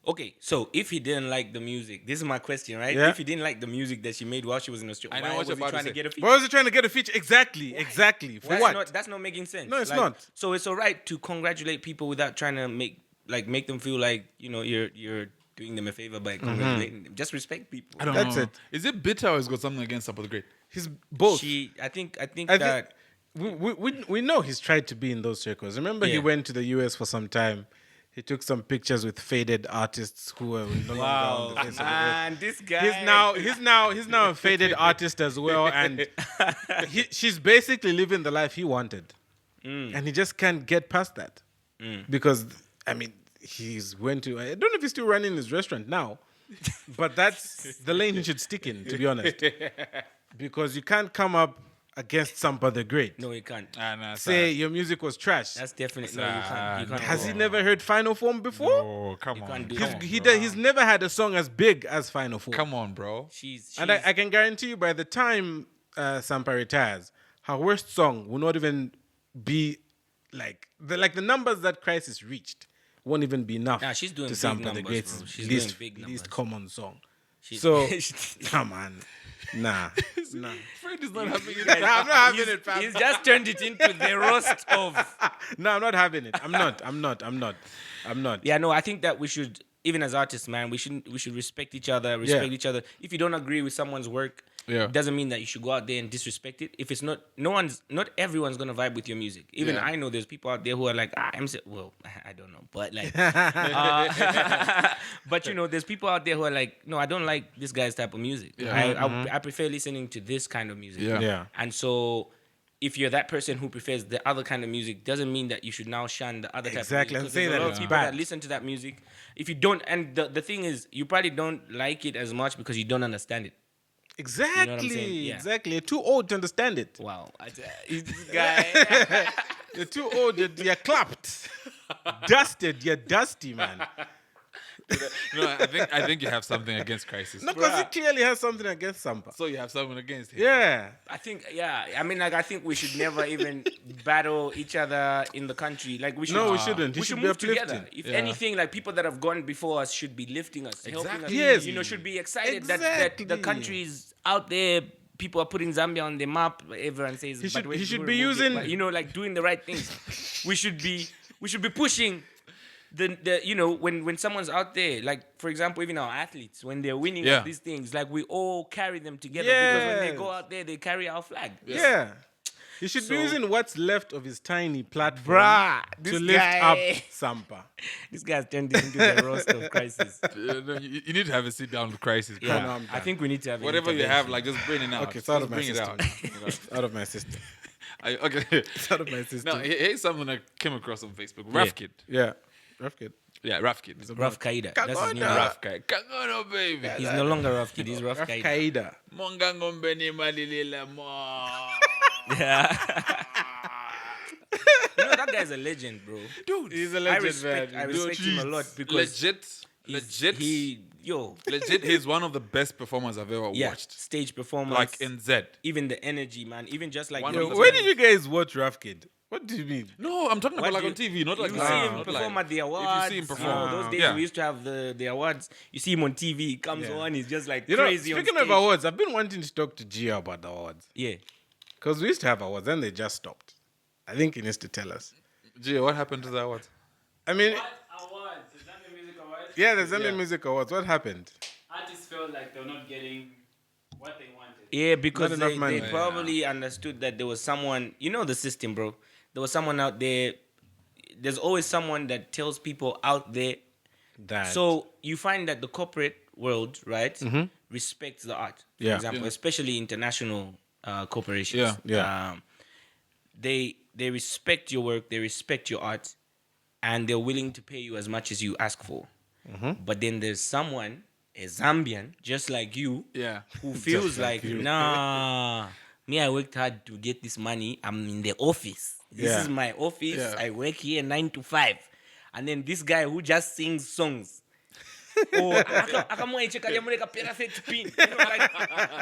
okay, so if he didn't like the music, this is my question, right? Yeah. If he didn't like the music that she made while she was in Australia, I know why what was you're he about to trying to say. get a feature? Why was he trying to get a feature? Exactly. Exactly. For what? That's not making sense. No, it's Like, not. So it's all right to congratulate people without trying to make them feel like, you're doing them a favor by congratulating them. Just respect people. I don't That's know. it. Is it bitter or has got something against Sampa the Great? He's both. I think I think that we know he's tried to be in those circles. Remember, he Yeah. went to the US for some time. He took some pictures with faded artists who were no longer on the face of the earth. man, this guy. He's now a faded artist as well, and she's basically living the life he wanted, and he just can't get past that because I mean he's went to, I don't know if he's still running his restaurant now, but that's the lane he should stick in, to be honest, because you can't come up against Sampa the Great. No, he can't. Say your music was trash. That's definitely no. You can't. Has do he that. never heard Final Form before? Oh, come You on. can't do He's, that. he's never had a song as big as Final Form. Come on, bro. She's And I can guarantee you, by the time Sampa retires, her worst song will not even be like the numbers that Crisis reached won't even be enough. Nah, she's doing to big Sampa the numbers, Great's bro. She's least, doing big least numbers. common song. She's- So come on, nah. Fred is not having it. I'm not having he's, it, fam. he's just turned it into the roast of. No, I'm not having it. I'm not. Yeah, no, I think that we should, even as artists, man, we should respect each other, respect Yeah. each other. If you don't agree with someone's work, Yeah. it doesn't mean that you should go out there and disrespect it. If it's not everyone's gonna vibe with your music. Even Yeah. I know there's people out there who are like, well, I don't know, but like, but there's people out there who are like, no, I don't like this guy's type of music. Yeah. I prefer listening to this kind of music. Yeah. Yeah. And so, if you're that person who prefers the other kind of music, doesn't mean that you should now shun the other Exactly, type and of music. say There's that a lot it's of people bad. that listen to that music. If you don't, and the thing is, you probably don't like it as much because you don't understand it. Exactly. You know what I'm saying? Yeah. Exactly. You're too old to understand it. Wow. This guy. You're too old. You're clapped. Dusted. You're dusty, man. No, I think you have something against Crisis. No, because he clearly has something against Sampa. So you have something against him. Yeah. I think, I mean, like, I think we should never even battle each other in the country. Like, we should. No, we shouldn't. We He should should be move together. uplifting. If Yeah. anything, like, people that have gone before us should be lifting us, helping us. Exactly. Yes. You know, should be excited that Exactly. the country is out there. People are putting Zambia on the map. Everyone says, He should- but he should we're be moving. using- But, you know, like, doing the right things. we should be pushing. The you know, when someone's out there, like, for example, even our athletes, when they're winning Yeah. at these things, like, we all carry them together, because when they Yes. go out there, they carry our flag. Yeah. He should be So- using what's left of his tiny platform Bruh, to this lift guy- up Sampa. This guy's turned this into the roast of Crisis. No, you need to have a sit down with Crisis. Yeah, no, I'm I think we need to have an Whatever you have, intervention. like, just bring it out. Okay, it's out of Just my bring it system. out. You know? It's out of my system. Okay. It's out of my system. Now, here's something I came across on Facebook. Ruff Kid. Yeah. Ruff Kid. Yeah, Ruff Kid. Rough Kaida. That's his new Kagona. name. Rough guy. Kangono, baby. He's no longer Rough Kid. He's Rough Ruff Kaida. Kaida. Monga ngombe ni malilila mo. Yeah. You know, that guy's a legend, bro. Dude, He's a I legend, respect man. him a lot because legit, he's one of the best performers I've ever watched. stage performance, Like in Z. even the energy, man. Even just like One you of know, the Where did you guys watch Ruff Kid? What do you mean? No, I'm talking What about like do on TV, not like you live, see him not perform live. at the awards. If you see him perform, those days yeah. we used to have the awards. You see him on TV. He comes Yeah. on. He's just like You know, crazy. speaking on of stage. awards, I've been wanting to talk to Gio about the awards. Yeah. Because we used to have awards, then they just stopped. I think he needs to tell us. Gee, what happened to that one? I mean, Awards? Is that the music awards? yeah, the Zambian Yeah. Music Awards. What happened? Artists felt like they're not getting what they wanted. Yeah, because Not enough they money. probably understood that there was someone, you know, the system, bro. There was someone out there. There's always someone that tells people out there. That. So you find that the corporate world, right, respects the art. For Yeah. example, Yeah. especially international corporations. Yeah. Yeah. They respect your work. They respect your art, and they're willing to pay you as much as you ask for. But then there's someone, a Zambian, just like you, Yeah. who feels like like, you. nah, me, I worked hard to get this money. I'm in the office. This Yeah. is my office. Yeah. I work here 9 to 5. And then this guy who just sings songs. Akamwaicheka yamuleka perfect pin. You know, like,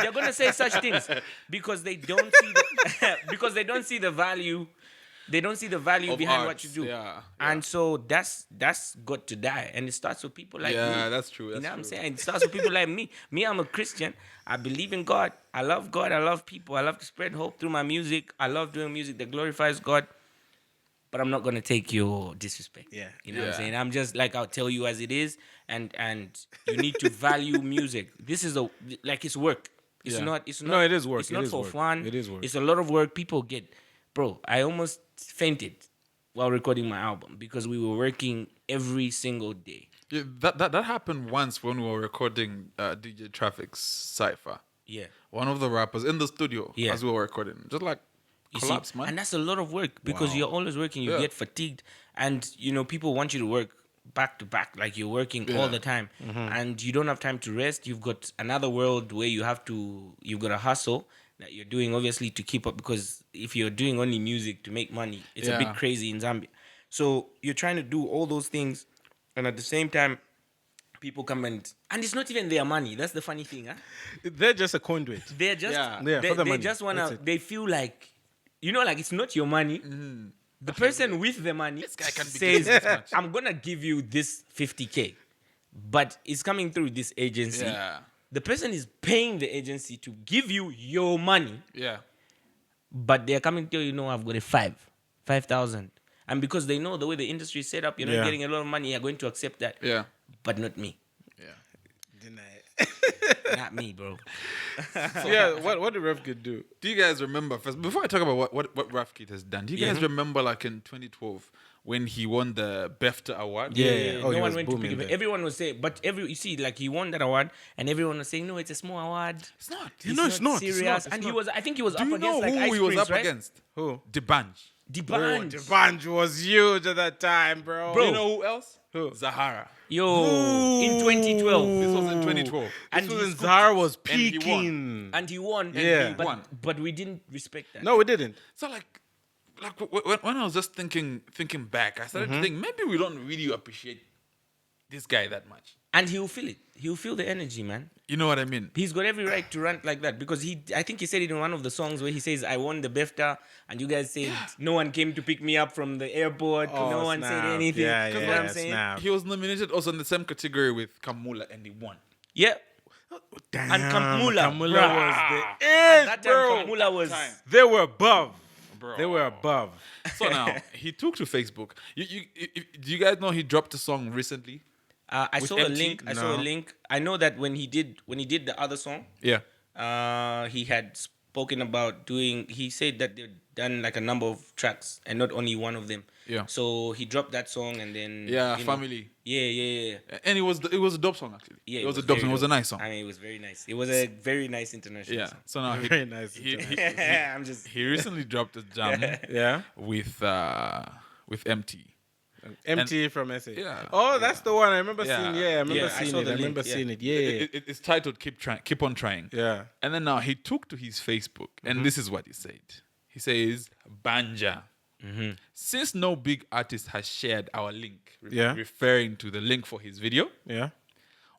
they're gonna say such things because they don't see because they don't see the value. They don't see the value Of behind what arts, you do. yeah, And so that's got to die. And it starts with people like Yeah, me. that's true, You that's know what I'm true. saying? It starts with people like me. Me, I'm a Christian. I believe in God. I love God. I love people. I love to spread hope through my music. I love doing music that glorifies God. But I'm not gonna take your disrespect. Yeah. You know what I'm Yeah. saying? I'm just like, I'll tell you as it is, and you need to value music. This is it's work. It's Yeah. not. It's not. No, it is work. It's It not is for work. fun. It is work. It's a lot of work. People get, bro. I almost fainted while recording my album because we were working every single day. Yeah, that happened once when we were recording DJ Traffic's Cypher. Yeah. One of the rappers in the studio Yeah. as we were recording. Just like You collapse, see, man. and that's a lot of work because Wow. you're always working. You Yeah. get fatigued, and people want you to work back to back, like you're working all Yeah. the time, Mm-hmm. and you don't have time to rest. You've got another world where you've got to hustle that you're doing obviously to keep up, because if you're doing only music to make money, it's a Yeah. bit crazy in Zambia. So you're trying to do all those things, and at the same time, people come and it's not even their money. That's the funny thing, huh? They're just a conduit. They're just Yeah, they, for the they money. just wanna That's it. they feel like like it's not your money. The person with the money This guy can be says, getting this much. I'm gonna give you this 50K, but it's coming through this agency. Yeah. The person is paying the agency to give you your money, Yeah. but they're coming to I've got a 5,000, and because they know the way the industry is set up, you're not Yeah. getting a lot of money. You're going to accept that, Yeah. but not me, Yeah. not me, bro. Yeah, what did Ruff Kid do? Do you guys remember, first, before I talk about what Ruff Kid has done, do you guys Yeah. remember like in 2012 when he won the BEFTA award? Yeah. Oh, he no one was went to booming pick it. there. Everyone was saying, but you see, like he won that award, and everyone was saying, no, it's a small award. It's not. It's not serious. And he was, I think he was Do up you against know like who Ice he was Prince, up right? against? Who? Debanj. Debanj. The bunch was huge at that time, bro. Bro. You know who else? Zahara. Yo, in 2012. This was in 2012. And This he was when scooped Zahara it. was And he won. peaking. And he won. Yeah. But we didn't respect that. No, we didn't. So when I was just thinking back, I started to think maybe we don't really appreciate this guy that much. And he'll feel it. He'll feel the energy, man. You know what I mean? He's got every right to rant like that because I think he said it in one of the songs where he says, I won the BEFTA and you guys said no one came to pick me up from the airport. Oh, no one said snap. anything. Yeah, You know yeah, what I'm saying? snap. He was nominated also in the same category with Kamula and he won. Yeah. Damn, And Kamula. Kamula bruh. was the At that time, bro. Kamula was... Time. They were above. Bro. They were above. So now he took to Facebook. Do you guys know he dropped a song recently? I With saw a MT? link. I saw a No. link. I know that when he did the other song, Yeah. he had spoken about doing. He said that they've done like a number of tracks and not only one of them. Yeah. So he dropped that song and then Yeah, you know, Family. Yeah. And it was a dope song actually. Yeah, it was a dope song. It was a nice song. I mean, it was very nice. It was a very nice international Yeah. song. So now Very nice. I'm just he recently dropped a jam Yeah. with MT. MT from SA. Yeah. Oh, that's the one I remember Yeah. seeing. Yeah, I remember Yeah, I seeing saw it. the I remember link, yeah. seeing it. Yeah. It's titled Keep on Trying. Yeah. And then now he took to his Facebook, and this is what he said. He says, Banja. Since no big artist has shared our link, Yeah. referring to the link for his video, Yeah.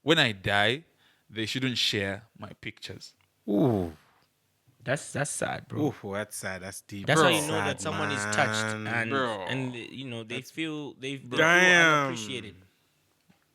when I die, they shouldn't share my pictures. Ooh. that's sad, bro. Ooh, that's sad. That's deep. That's Bro. how you know that Sad, someone is touched man. Bro. and you know they feel Damn. unappreciated.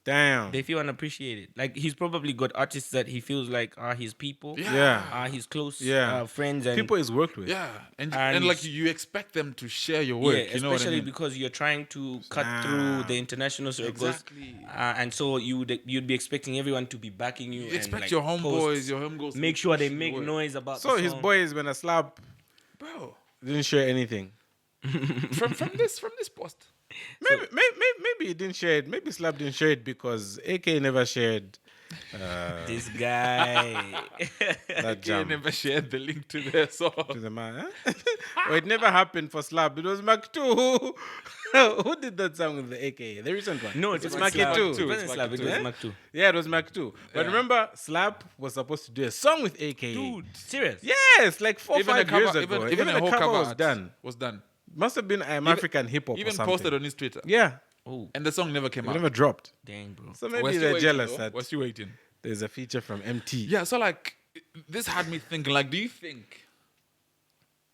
Damn. They feel unappreciated. Like he's probably got artists that he feels like are his people, Yeah. are his close Yeah. friends, and People he's worked with. Yeah. And And- like you expect them to share your work. yeah, you know what I especially mean? because you're trying to cut through the international circles, Exactly. and so you'd be expecting everyone to be backing you. You and, expect like, your homeboys, posts, your homegirls to make be sure they pushing make your work. noise about. So the his song. boys, when a slap, Bro. didn't share anything. from this post. Maybe he didn't share it. Maybe Slap didn't share it because AK never shared This guy. that They jam never shared the link to their song. to the man. Huh? Well, it never happened for Slap. It was Mac 2 who did that song with the AK, the recent one. No, it's Mac Mac 2. It It's wasn't Slap. It was Eh? Mac 2. Yeah, it was Mac 2. But Yeah. remember, Slap was supposed to do a song with AK. Dude, serious? Yes, like 4 or Even a 5 years cover, ago. even a the whole cover cover was art done. Was done. Must have been African hip hop or Even something. posted on his Twitter. Yeah, Oh, And the song never came it out. never dropped. dang, bro. So We're maybe still they're waiting, jealous though. that We're still waiting. there's a feature from MT. Yeah, so like this had me thinking, like, do you think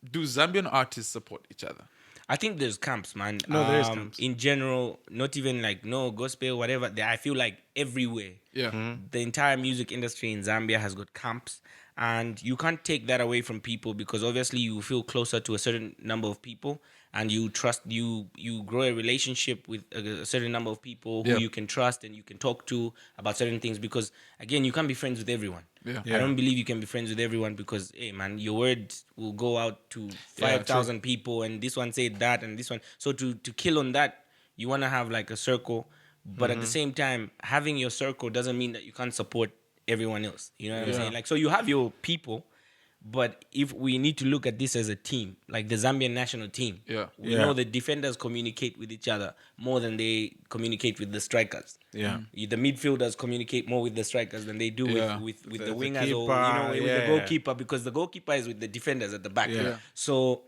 do Zambian artists support each other? I think there's camps, man. No, there is camps. In general, not even like no gospel, whatever. I feel like everywhere. Yeah. The entire music industry in Zambia has got camps, and you can't take that away from people because obviously you feel closer to a certain number of people, and you trust you grow a relationship with a certain number of people who Yeah. you can trust and you can talk to about certain things because again you can't be friends with everyone. Yeah. I don't believe you can be friends with everyone because hey man, your word will go out to 5,000 people and this one said that and this one. So to kill on that, you want to have like a circle, but at the same time, having your circle doesn't mean that you can't support everyone else. You know what I'm saying? Like so you have your people, but if we need to look at this as a team, like the Zambian national team, Yeah. we Yeah. know the defenders communicate with each other more than they communicate with the strikers. Yeah. The midfielders communicate more with the strikers than they do Yeah. with the The wingers or keeper, with the yeah. goalkeeper because the goalkeeper is with the defenders at the back. Yeah. Yeah. So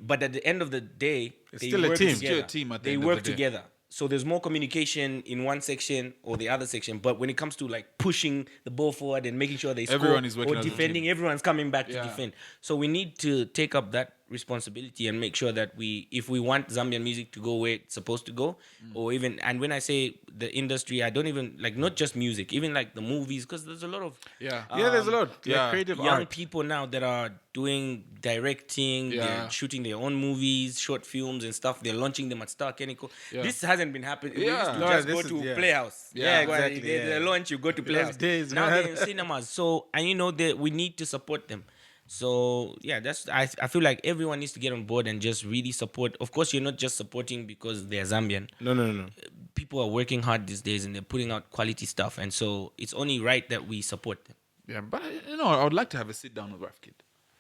but at the end of the day, It's they still a work team. together. Still a team at the They end of work the day. together. So there's more communication in one section or the other section. But when it comes to like pushing the ball forward and making sure they score Everyone is working or as a defending, everyone's coming back to Yeah. defend. So we need to take up that responsibility and make sure that if we want Zambian music to go where it's supposed to go, or even, and when I say the industry, I don't even like not just music, even like the movies, because there's a lot of Yeah. Yeah, there's a lot. yeah. Like creative young art. people now that are doing directing, Yeah. they're shooting their own movies, short films and stuff. They're launching them at Star Chemical. Yeah. This hasn't been happening. We used Yeah. to No, just this go is- to yeah. Playhouse. Yeah, You go and exactly, They yeah. launch, you go to Playhouse. days, Now man. they're in cinemas. So, and you know that we need to support them. So yeah, I feel like everyone needs to get on board and just really support. Of course, you're not just supporting because they're Zambian. No. People are working hard these days and they're putting out quality stuff, and so it's only right that we support them. Yeah. But I would like to have a sit down with Ruff Kid.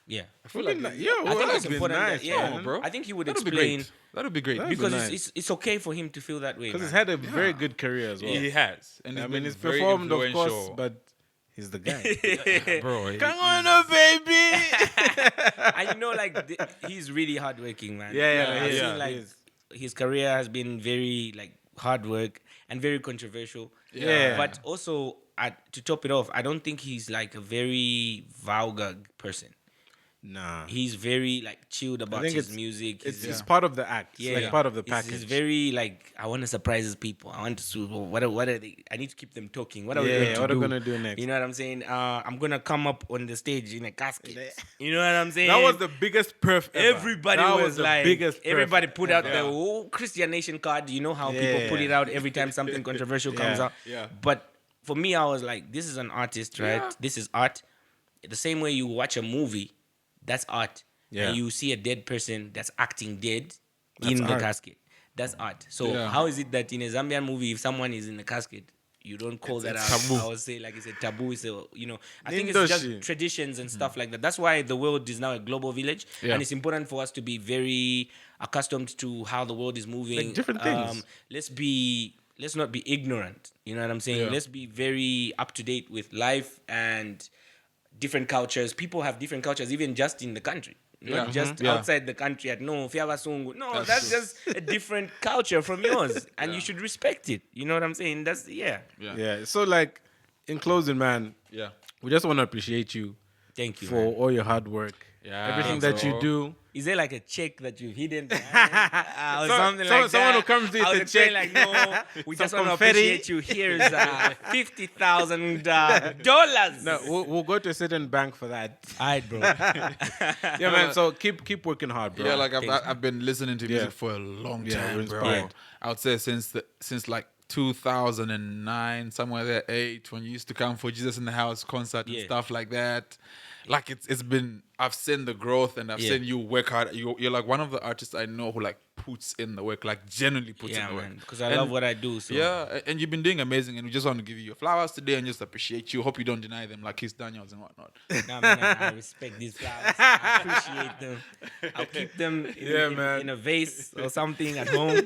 Yeah. I feel like Yo, I think that'd it's be important nice, that, yeah, man. bro. I think he would That'd be explain great. That'd be great. That'd be because nice. it's okay for him to feel that way. Because he's man. had a very good career as well. He has, and I he's mean, been he's very performed, of course, influential. but he's the guy. bro. Come on, oh, baby. And you know, like he's really hardworking, man. Yeah, I've he seen is. like He is. his career has been very like hard work and very controversial. Yeah. But also, to top it off, I don't think he's like a very vulgar person. Nah. He's very like chilled about think his it's- music. It's part of the act. It's like part of the package. He's very like, I want to surprise people. I want to. What are they? I need to keep them talking. What are we going to what do? are we gonna do next? You know what I'm saying? I'm gonna come up on the stage in a casket. You know what I'm saying? That was the biggest perf ever. Everybody That was the like, biggest perf everybody put out ever. the whole Christian Nation card. You know how people put it out every time something controversial comes out. Yeah. But for me, I was like, this is an artist, right? Yeah. This is art. The same way you watch a movie, that's art. Yeah. And you see a dead person that's acting dead in That's the art. casket. That's art. So Yeah. how is it that in a Zambian movie, if someone is in the casket, you don't call that out? taboo. I would say like it's a taboo. It's a, I think it's Nindoshi. just traditions and stuff like that. That's why the world is now a global village, Yeah. and it's important for us to be very accustomed to how the world is moving. Like different things. Let's not be ignorant. You know what I'm saying? Yeah. Let's be very up to date with life and different cultures. People have different cultures, even just in the country. Not Yeah. just Yeah. outside the country at no Fiabasungu. No, that's just a different culture from yours. And you should respect it. You know what I'm saying? That's Yeah. Yeah. So, like, in closing, man, Yeah. we just want to appreciate you Thank you. for man. all your hard work. Yeah, Everything that you bro. do. Is there like a check that you've hidden? Or Some- something some- like someone that? who comes with I was a saying check. like, no, we just Some want to confetti. appreciate you. Here's $50,000. No, we'll go to a certain bank for that. All right, bro. Yeah, man. So keep working hard, bro. Yeah, like Thanks, I've been listening to music Yeah. for a long Yeah, time, we're bro. inspired. I would say since like 2009, somewhere there, 8, when you used to come for Jesus in the House concert and Yeah. stuff like that. Like it's been, I've seen the growth and I've Yeah. seen you work hard. You're like one of the artists I know who like puts in the work, like genuinely puts in Yeah, the work. man. Because I And- love what I do. So. Yeah, and you've been doing amazing, and we just want to give you your flowers today and just appreciate you. Hope you don't deny them like Keith Daniels and whatnot. Nah, man, I respect these flowers. I appreciate them. I'll keep them man. in a vase or something at home.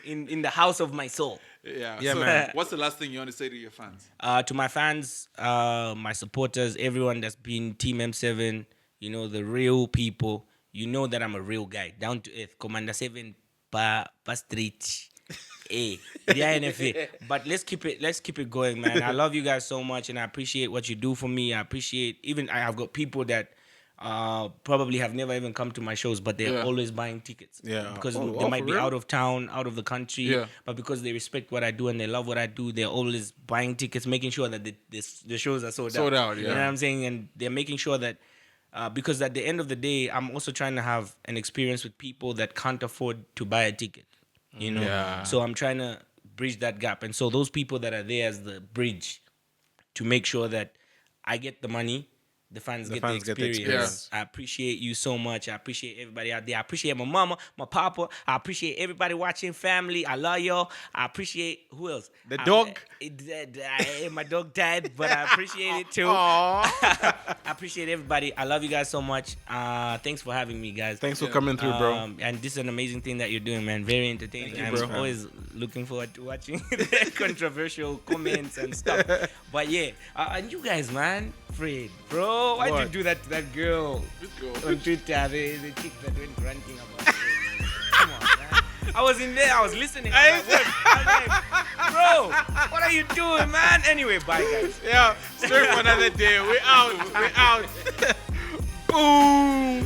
In the house of my soul. Yeah, Yeah, so man. What's the last thing you want to say to your fans? To my fans, my supporters, everyone that's been Team M7, the real people, that I'm a real guy, down to earth, Commander 7 pa street. Hey, the INFA. But let's keep it going, man. I love you guys so much, and I appreciate what you do for me. I appreciate I have got people that probably have never even come to my shows, but they're Yeah. always buying tickets. Yeah. Because Oh, they might for be real? out of town, out of the country. Yeah. But because they respect what I do and they love what I do, they're always buying tickets, making sure that the shows are sold out. Sold out, You know yeah. what I'm saying? And they're making sure that because at the end of the day, I'm also trying to have an experience with people that can't afford to buy a ticket. Yeah. So I'm trying to bridge that gap. And so those people that are there as the bridge to make sure that I get the money, the fans get the fans get the experience. experience. I appreciate you so much. I appreciate everybody out there. I appreciate my mama, my papa. I appreciate everybody watching, family. I love y'all. I appreciate who else? The dog. My dog died, but I appreciate it too. Aw. I appreciate everybody. I love you guys so much. Thanks for having me, guys. Thanks for coming through, bro. And this is an amazing thing that you're doing, man. Very entertaining. you, I'm bro. always looking forward to watching the controversial comments and stuff. But yeah, and you guys, man, Fred, bro, why'd you What? do that to that girl Go. on Twitter? The chick that went ranting about it. Come on, man. I was in there. I was listening. I was like, what? I was like, bro, what are you doing, man? Anyway, bye, guys. Yeah, straight for another day. We out. We out. Boom.